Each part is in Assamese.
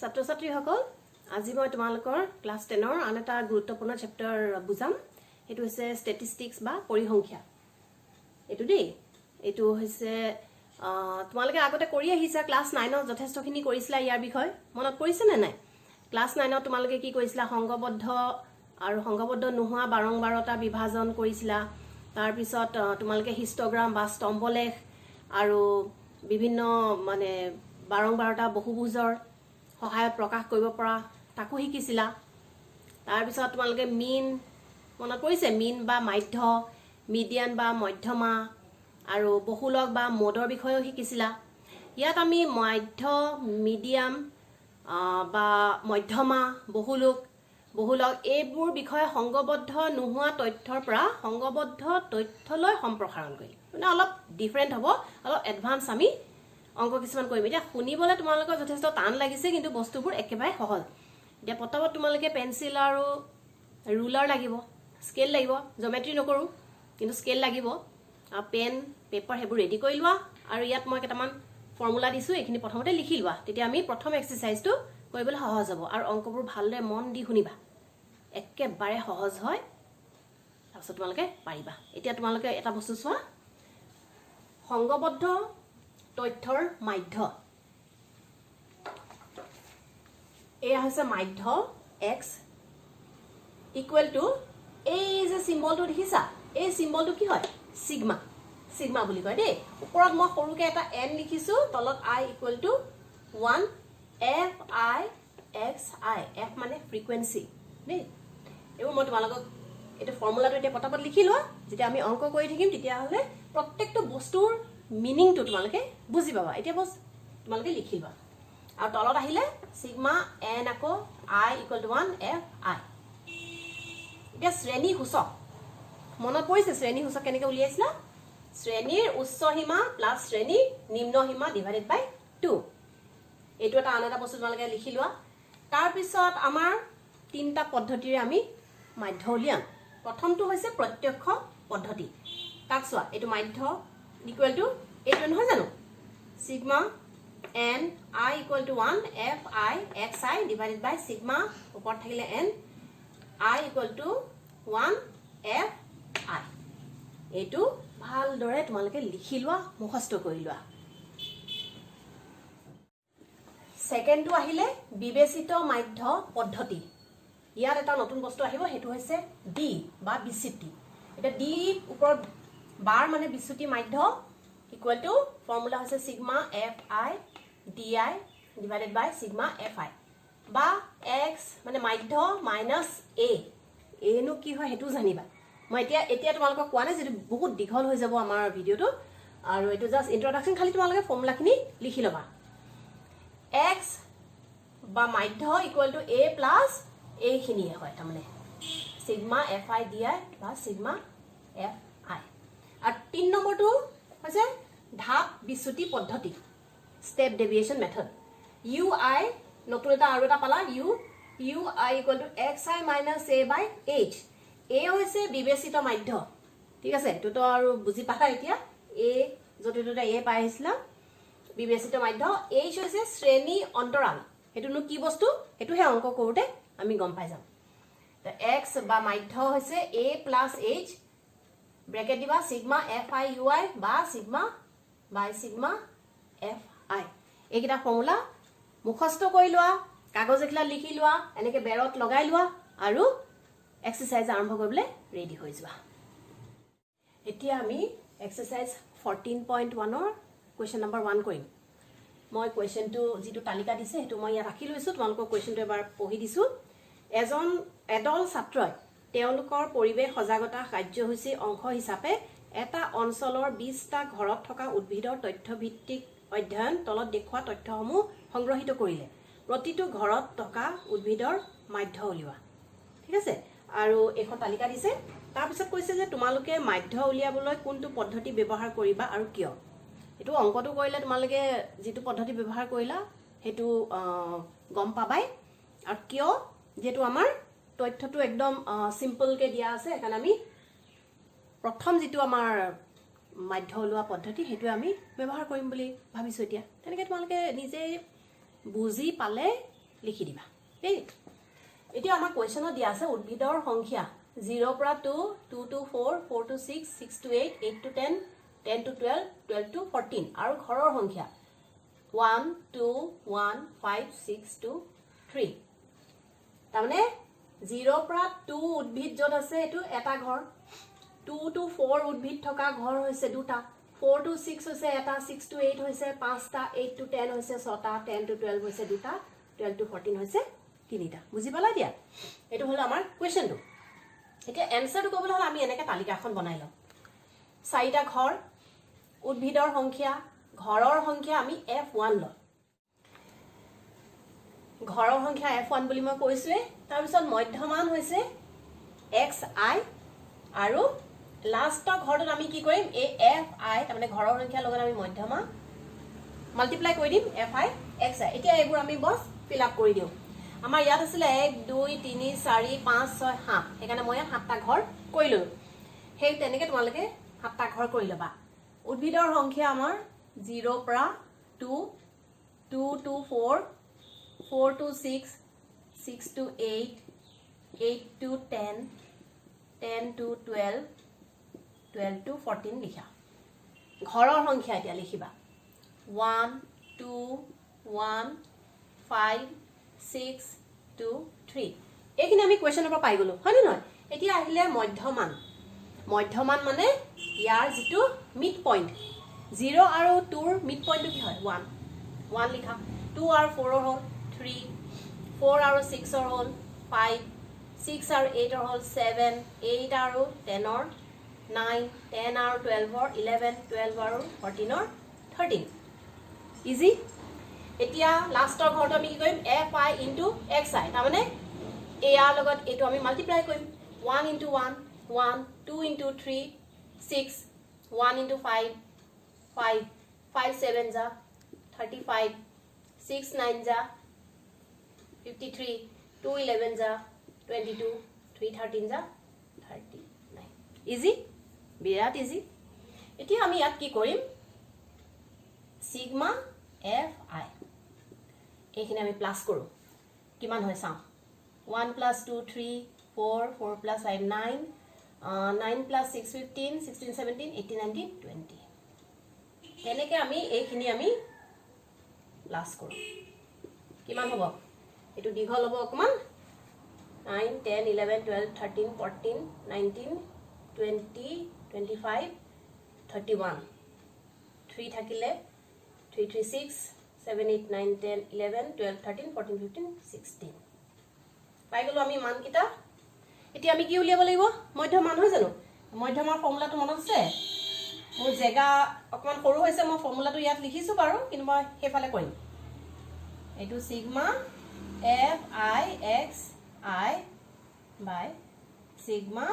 ছাত্ৰ ছাত্ৰীসকল আজি মই তোমালোকৰ ক্লাছ 10 ৰ আন এটা গুৰুত্বপূৰ্ণ চেপ্টাৰ বুজাম এটো হৈছে ষ্টেটিষ্টিক্স বা পৰিসংখ্যা এটো দেই এটো হৈছে তোমালোকে আগতে কৰি আহিছা ক্লাছ 9 ত যথেষ্টখিনি কৰিছিলা ইয়াৰ বিষয় মনত পৰিছে নে নাই ক্লাছ 9 ত তোমালোকে কি কৰিছিলা সংগবদ্ধ আৰু সংগবদ্ধ নোহোৱা বাৰংবাৰতা বিভাজন কৰিছিলা তাৰ পিছত তোমালোকে হিষ্টগ্ৰাম বা স্তম্ভলেখ আৰু বিভিন্ন মানে বাৰংবাৰতা বহুভুজৰ সহায়ত প্ৰকাশ কৰিব পৰা তাকো শিকিছিলা তাৰ পিছত তোমালোকে মিন মনত পৰিছে মিন বা মাধ্য মিডিয়ান বা মধ্যমা আৰু বহুলক বা মোডৰ বিষয়েও শিকিছিলা ইয়াত আমি মাধ্য মিডিয়াম বা মধ্যমা বহুলক এইবোৰ বিষয়ে সংগবদ্ধ নোহোৱা তথ্যৰ পৰা সংগবদ্ধ তথ্যলৈ সম্প্ৰসাৰণ কৰি মানে অলপ ডিফাৰেন্ট হ'ব অলপ এডভান্স আমি অংক কিছুমান কৰিম এতিয়া শুনিবলৈ তোমালোকৰ যথেষ্ট টান লাগিছে কিন্তু বস্তুবোৰ একেবাৰে সহজ এতিয়া পটাপট তোমালোকে পেন্সিল আৰু ৰুলাৰ লাগিব স্কেল লাগিব জিওমেট্ৰি নকৰো কিন্তু স্কেল লাগিব আৰু পেন পেপাৰ হেবোৰ ৰেডি কৰি লোৱা আৰু ইয়াত মই কেইটামান ফৰ্মুলা দিছো এইখিনি প্ৰথমতে লিখি লোৱা তেতিয়া আমি প্ৰথম এক্সাৰসাইজটো কৰিবলৈ সহজ হ'ব আৰু অংকবোৰ ভালদৰে মন দি শুনিবা একেবাৰে সহজ হয় তাৰপিছত তোমালোকে পাৰিবা এতিয়া তোমালোকে এটা বস্তু চোৱা সংগবদ্ধ তথ্যৰ মাধ্য এয়া হৈছে মাধ্য x ইকুৱেল টু এই যে সিম্বলটো দেখিছা এই সিম্বলটো কি হয় সিগমা বুলি কয় দেই ওপৰত মই সৰুকে এটা n লিখিছো তলত i equal to 1 f i x i f মানে ফ্ৰিকুৱেন্সি দেই এইবোৰ মই তোমালোকক এটা ফৰ্মুলাটো এতিয়া পটাপট লিখি লোৱা যেতিয়া আমি অংক কৰি থাকিম তেতিয়া হলে প্ৰত্যেকটো বস্তুৰ মিনিংটো তোমালোকে বুজি পাবা এতিয়া বস তোমালোকে লিখি লোৱা আৰু তলত আহিলে সিগমা n আকৌ i equal to 1 f i এতিয়া শ্ৰেণী সূচক মনত পৰিছে শ্ৰেণী সূচক কেনেকৈ উলিয়াইছিলা শ্ৰেণীৰ উচ্চ সীমা প্লাস শ্ৰেণীৰ নিম্ন সীমা ডিভাইডেড বাই 2 এইটো এটা আন এটা বস্তু তোমালোকে লিখি লোৱা তাৰ পিছত আমাৰ তিনটা পদ্ধতিৰে আমি মাধ্য উলিয়াম প্ৰথমটো হৈছে প্ৰত্যক্ষ পদ্ধতি তাক চোৱা এইটো মাধ্য ইকুৱেল টু এইটো নহয় জানো sigma n i equal to 1 f i x i divided by sigma ওপৰত থাকিলে n i equal to 1 f i এইটো ভালদৰে তোমালোকে লিখি লোৱা মুখস্থ কৰি লোৱা সেকেন্ডটো আহিলে বিবেচিত মাধ্য পদ্ধতি ইয়াত এটা নতুন বস্তু আহিব হেতু হৈছে ডি বা বিচ্যুতি এটা ডি ওপৰত বাৰ মানে বিচ্যুতি মাধ্য ইকুৱেল টু ফৰ্মুলা হৈছে sigma F I D I divided by sigma F আই বা এক্স মানে মাধ্য মাইনাছ এ নো কি হয় হেতু জানিবা মই এতিয়া তোমালোকক কোৱা নাই যেটো বহুত দীঘল হৈ যাব আমাৰ ভিডিওটো আৰু এটো জাস্ট ইন্ট্ৰোডাকশন খালি তোমালোকে ফৰ্মুলাখিনি লিখি লবা এক্স বা মাধ্য ইকুৱেল টু এ প্লাস এইখিনিয়ে হয় তাৰমানে সিগমা এফ আই ডি আই বা সিগমা এফ আই আৰু 3 নম্বৰটো হৈছে ধাপ বিচ্যুতি পদ্ধতি step deviation method U I নতুন এটা আৰু এটা পালা U I equal to X I minus A by H A হৈছে বিবেচিত মাধ্য ঠিক আছে এটো তো আৰু বুজি পালা এতিয়া এ যতিটোটা এ পাই আহিছিলা বিবেচিত মাধ্য এইচ হৈছে শ্ৰেণী অন্তৰাল এটোনো কি বস্তু এটোহে অংক কৰোতে আমি গম পাই যাম তো x বা মাধ্য হৈছে a প্লাস h ব্ৰেকেট দিবা sigma f i u i বা sigma by sigma f i এইকেইটা ফৰ্মুলা মুখস্থ কৰি লোৱা কাগজ এখলা লিখি লোৱা এনেকে বেৰত লগাই লোৱা আৰু এক্সাৰসাইজ আৰম্ভ কৰিবলৈ ৰেডি হৈ যোৱা এতিয়া আমি এক্সাৰসাইজ 14.1 ৰ কোৱেশ্চন নম্বৰ 1 কৰিম মই কোৱেশ্চনটো যেটো তালিকা দিছে হেতু মই ইয়া ৰাখি লৈছো তোমালোকক কোৱেশ্চনটো এবাৰ পঢ়ি দিছো এজন এডল ছাত্ৰই তেওঁলোকৰ পৰিৱেশ সজাগতা কাৰ্যসূচী অংশ হিচাপে এটা অঞ্চলৰ 20টা ঘৰত থকা উদ্ভিদৰ তথ্যভিত্তিক অধ্যয়ন তলত দেখুৱা তথ্যসমূহ সংগ্ৰহিত কৰিলে প্ৰতিটো ঘৰত থকা উদ্ভিদৰ মাধ্য উলিওৱা ঠিক আছে আৰু এখন তালিকা দিছে তাৰ পিছত কৈছে যে তোমালোকে মাধ্য উলিয়াবলৈ কোনটো পদ্ধতি ব্যৱহাৰ কৰিবা আৰু কিয় এটো অংকটো কৰিলে তোমালোকে যেটো পদ্ধতি ব্যৱহাৰ কৰিলা হেতু গম পাবাই আৰু কিয় যেটো আমাৰ তথ্যটো একদম সিম্পল কে দিয়া আছে কাৰণ আমি প্ৰথম যেটো আমাৰ মাধ্য উলিওৱা পদ্ধতি হেতু আমি ব্যৱহাৰ কৰিম বুলি ভাবিছো এতিয়া তেনেকৈ তোমালোকে নিজে বুজি পালে লিখি দিবা দেই এতিয়া আমাৰ কোৱেশ্চনত দিয়া আছে উদ্ভিদৰ সংখ্যা 0 পৰা 2 2 to 4 4 to 6 6 to 8 8 to 10 10 to 12 12 to 14 আৰু ঘৰৰ সংখ্যা 1 2 1 5 6 2 3 তাৰমানে 0 পৰা 2 উদ্ভিদ যত আছে এটো এটা ঘৰ 2 to 4 উদ্ভিদ থকা ঘৰ হৈছে দুটা 4 to 6 হৈছে এটা 6 to 8 হৈছে পাঁচটা 8 to 10 হৈছে ছটা 10 to 12 হৈছে দুটা 12 to 14 হৈছে তিনিটা বুজি পালা দিয়া এটো হল আমাৰ কোৱেশ্চনটো এতিয়া এনসাৰটো ক'বলৈ হল আমি এনেকৈ তালিকাখন বনাই লম চাৰিটা ঘৰ উদ্ভিদৰ সংখ্যা ঘৰৰ সংখ্যা আমি F1 লম ঘৰৰ সংখ্যা F1 বুলি মই কৈছোৱে তাৰ পিছত মধ্যমান হৈছে XI আৰু লাষ্টৰ ঘৰটোত আমি কি কৰিম এই FI তাৰমানে ঘৰৰ সংখ্যাৰ লগত আমি মধ্যমা মাল্টিপ্লাই কৰি দিম FI XI এতিয়া এইবোৰ আমি বস ফিল আপ কৰি দিও আমাৰ ইয়াত আছিল 1 2 3 4 5 6 7 এখানে মই 7টা ঘৰ কৰিলো হেই তেনেকে তোমালকে 7টা ঘৰ কৰি লবা উদ্ভিদৰ সংখ্যা আমাৰ 0 পৰা 2 2 to 4 4 to 6 6 to 8 8 to 10 10 to 12 12 to 14 লিখা ঘৰৰ সংখ্যা এতিয়া লিখিবা 1 2 1 5 6 2 3 এইখিনি আমি কোৱেশ্চনৰ পৰা পাই গলো হয় নহয় এতিয়া আহিলে মধ্যমান মধ্যমান মানে ইয়াৰ যেটো মিড পইণ্ট 0 আৰু 2 ৰ মিড পইণ্টটো কি হয় 1 1 লিখা 2 আৰু 4 ৰ হল 3 4 আৰু 6 ৰ হল 5 6 আৰু 8 ৰ হল 7 8 আৰু 10 ৰ 9 10 আৰু 12 ৰ 11 12 আৰু 14 ৰ 13 ইজি এতিয়া লাষ্টৰ ঘৰটো আমি কি কৰিম FI into XI তাৰমানে এয়াৰ লগত এটো আমি মাল্টিপ্লাই কৰিম 1 into 1 1 2 into 3 6 1 into 5 5 5 7 जा 35 6 9 जा 53 2 11 जा 22 3 13 जा 39 ইজি বিৰাট ইজি এতিয়া আমি ইয়াত কি কৰিম সিগমা FI এইখিনি আমি প্লাস কৰো কিমান হয় চাও 1 plus 2 3 4 4 plus 5 9 9 plus 6 15 16 17 18 19 20 এনেকে আমি এইখিনি আমি প্লাস কৰো কিমান হ'ব এটো দীঘল হ'ব অকমান 9 10 11 12 13 14 19 20 25 31 3 থাকিলে 3 3 6 7 8 9 10 11 12 13 14 15 16 পাই গলো আমি মান কিটা এতিয়া আমি কি উলিয়াব লাগিব মধ্যমান হয় জানো মধ্যমাৰ ফৰ্মুলাটো মনত আছে মোৰ জেগা অকমান সৰু হৈছে মই ফৰ্মুলাটো ইয়াত লিখিছো বাৰু কিন্তু মই হেফালে কৰিম এটো sigma FI XI by sigma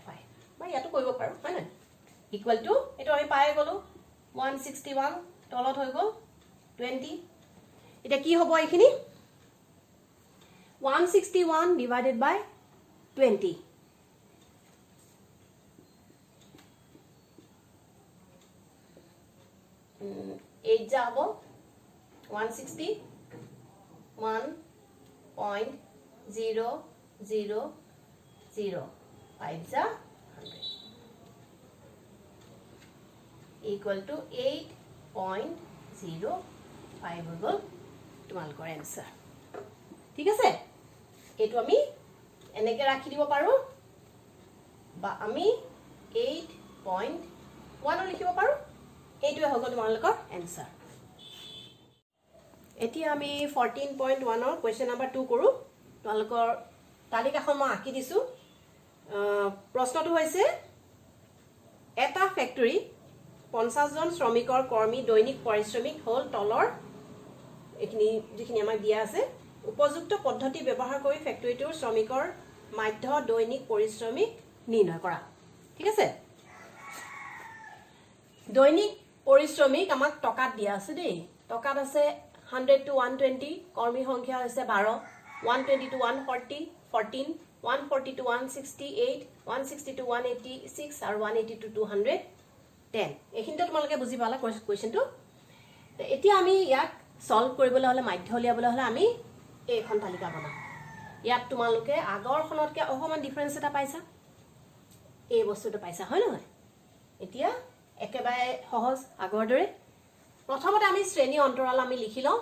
FI মই ইয়াতো কৰিব পাৰো হয় না ইকুৱেল টু এটো আমি পাই গলো 161 তলত হৈ গল 20 এটা কি হ'ব এইখিনি 161 divided by 20 8 जा হ'ব 161.000 5 जा 100 equal to 8.05 হৈ গল তোমালোকৰ এনসাৰ ঠিক আছে এটো আমি এনেকে ৰাখি দিব পাৰো বা আমি 8.1 লিখিব পাৰো এইটোৱে হৈ গল তোমালোকৰ এনসাৰ এতিয়া আমি 14.1 ৰ কোৱেশ্চন নম্বৰ 2 কৰো তোমালোকৰ তালিকাখন মই আঁকি দিছো প্ৰশ্নটো হৈছে এটা ফ্যাক্টৰী 50 জন শ্ৰমিকৰ কৰ্মী দৈনিক পৰিশ্ৰমিক হল তলৰ এখিনি যিখিনি আমাৰ দিয়া আছে উপযুক্ত পদ্ধতি ব্যৱহাৰ কৰি ফ্যাক্টৰীটোৰ শ্ৰমিকৰ মাধ্য দৈনিক পৰিশ্ৰমিক নিৰ্ণয় কৰা ঠিক আছে দৈনিক পৰিশ্ৰমিক আমাক টকাত দিয়া আছে দেই টকাত আছে 100 to 120 কৰ্মী সংখ্যা হৈছে 12 120 to 140 14 140 to 168 160 to 186 আৰু 180 to 210 এইখিনিতে তোমালোকে বুজি পালা কোৱেশ্চনটো এতিয়া আমি ইয়াক সলভ কৰিবলৈ হলে মাধ্য উলিয়াবলৈ হলে আমি এইখন তালিকা বনাম ইয়াত তোমালোকে আগৰখনতকৈ অকণমান ডিফাৰেঞ্চ এটা পাইছা এই বস্তুটো পাইছা হয় নহয় এতিয়া একেবাৰে সহজ আগৰ দৰে প্ৰথমতে আমি শ্ৰেণী অন্তৰাল আমি লিখি লওঁ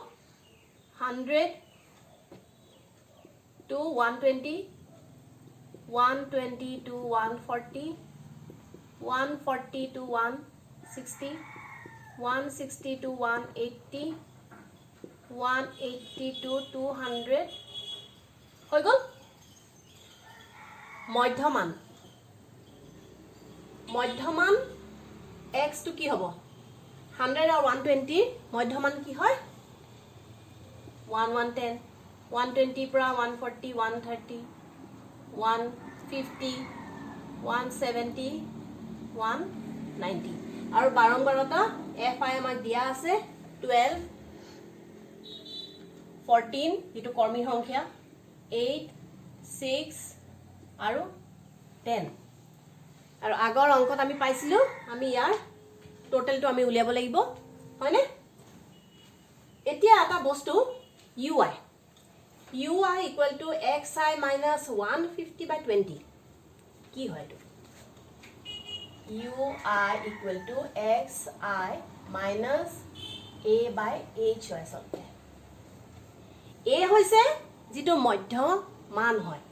100 to 120 120 to 140 140 to 160 160 to 180 180 to 200 হৈ গ'ল মধ্যমান x to কি হ'ব 100 আৰু 120 মধ্যমান কি হয় 110 120 পৰা 140 130 150 170 190 আৰু বাৰম্বাৰতা fi আমাক দিয়া আছে 12 14 যেটো কৰ্মী সংখ্যা 8 6 আৰু 10 আৰু আগৰ অংকত আমি পাইছিলো আমি ইয়াৰ টোটালটো আমি উলিয়াব লাগিব হয়নে এতিয়া এটা বস্তু ui equal to xi minus 150 by 20 কি হয় এটো ui equal to xi minus a by h হয় সলতে a হৈছে যেটো মধ্য মান হয়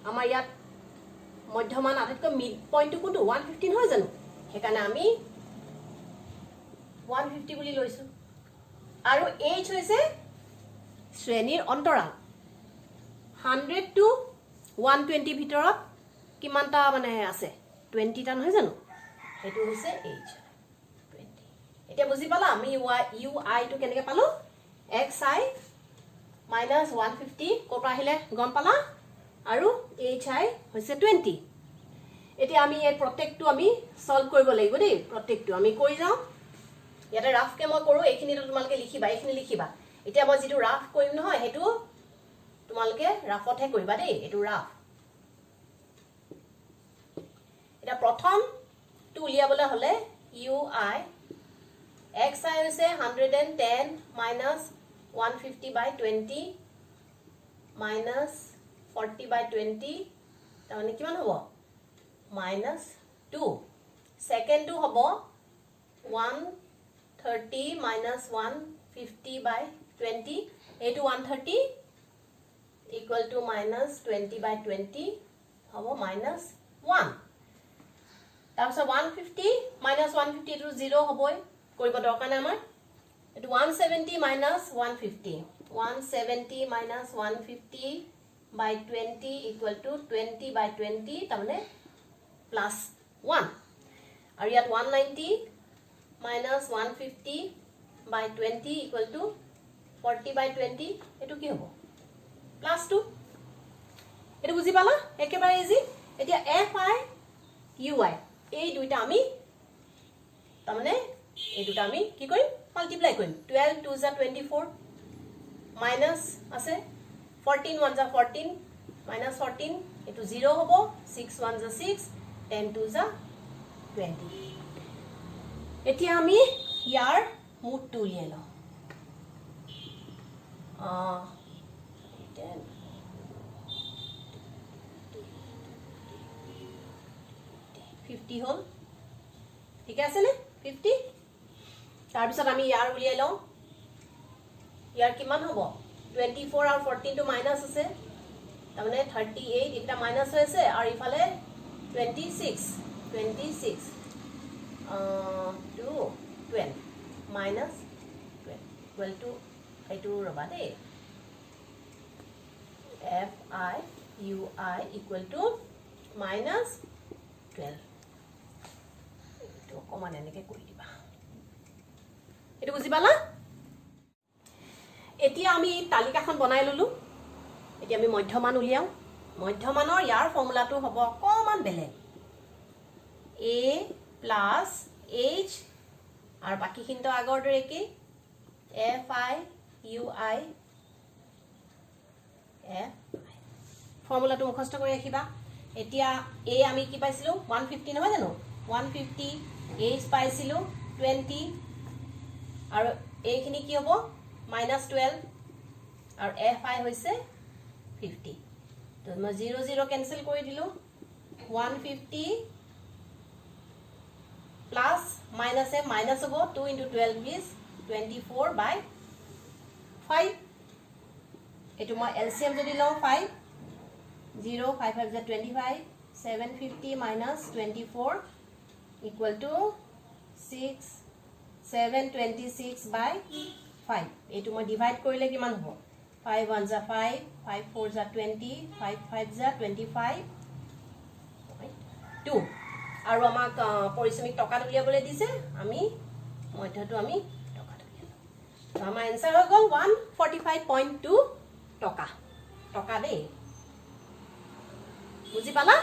আমাৰ ইয়াত মধ্যমান আটাইতকৈ মিড পইণ্টটো কোনটো 115 হয় জানো হেকানে আমি 150 বুলি লৈছো আৰু h হৈছে শ্ৰেণীৰ অন্তৰাল 100 to 120 ভিতৰত কিমানটা মানে আছে 20 টা নহয় জানো হেতু হৈছে h 20 এতিয়া বুজি পালা আমি ui টো কেনেকৈ পালো xi minus 150 কত আহিলে গম পালা আৰু hi হৈছে 20 এতিয়া আমি এই প্ৰত্যেকটো আমি সলভ কৰিব লাগিব দেই প্ৰত্যেকটো আমি কৰি যাও ইয়াতে ৰাফকে মই কৰো এইখিনিটো তোমালকে লিখিবা এইখিনি লিখিবা এতিয়া মই যেটো ৰাফ কৰিম নহয় হেতু তোমালকে ৰাফতহে কৰিবা দেই এটো ৰাফ এটা প্ৰথম টু উলিয়াবলে হলে ui xi হৈছে 110 minus 150 by 20 minus 40 by 20 তাহলে কিমান হ'ব minus 2 second to হ'ব 130 minus 150 by 20 এইটো 130 equal to minus 20 by 20 হ'ব minus 1 তাৰপিছত 150 minus 150 to 0 হ'বই কৰিব দৰকাৰ নাই আমাৰ এটো 170 minus 150 170 minus 150 by 20 equal to 20 by 20 তাৰমানে plus 1 আৰু ইয়াত 190 minus 150 by 20 equal to 40 by 20 এটো কি হ'ব plus 2 এটো বুজি পালা একেবাৰে ইজি এতিয়া fi ui এই দুইটা আমি তাৰমানে এই দুটা আমি কি কৰিম মাল্টিপ্লাই কৰিম 12 2 * 24 minus আছে 14 1 * 14 minus 14 এটো 0 হ'ব 6 1 * 6 10 2 * 20 এতিয়া আমি ইয়াৰ মুঠটো উলিয়াই লওঁ 10 50 হল ঠিক আছে নে 50 তাৰ পিছত আমি ইয়াৰ উলিয়াই লওঁ ইয়াৰ কিমান হ'ব 24 আৰু 14 টো মাইনাস আছে তাৰমানে 38 এটা মাইনাস হৈ আছে আৰু ইফালে 26 to 12 minus 12 equal to এইটো ৰবা দে fi ui equal to minus 12 এইটো কমান এনেকে কৰি দিবা এটো বুজি পালা এতিয়া আমি তালিকাখন বনাই ললো এতিয়া আমি মধ্যমান উলিয়াও মধ্যমানৰ ইয়াৰ ফৰ্মুলাটো হ'ব কমান বেলেগ a plus h আৰু বাকিখিনটো আগৰ দৰে কি fi ui f ফৰ্মুলাটো মুখস্থ কৰি ৰাখিবা এতিয়া a আমি কি পাইছিলো 150 নহয় জানো 150 h পাইছিলো 20 আৰু এইখিনি কি হ'ব -12 আৰু FI হৈছে 50 তো মই 0 0 কেনসেল কৰি দিলো 150 প্লাস মাইনাস এ মাইনাস হ'ব 2 into 12 is 24/5 এটো মই LCM যদি লও 5 0 5 5 25 750 minus 24 equal to 6 726/5 এটো মই ডিভাইড কৰিলে কিমান হ'ব 5 1 जा 5 5 4 जा 20 5 5 जा 25 2 আৰু আমাক পৰিশ্ৰমিক টকা উলিয়াবলৈ দিছে আমি মধ্যটো আমি টকা উলিয়ালো তো আমাৰ आंसर হৈ গ'ল 145.2 টকা টকা দেই বুজি পালা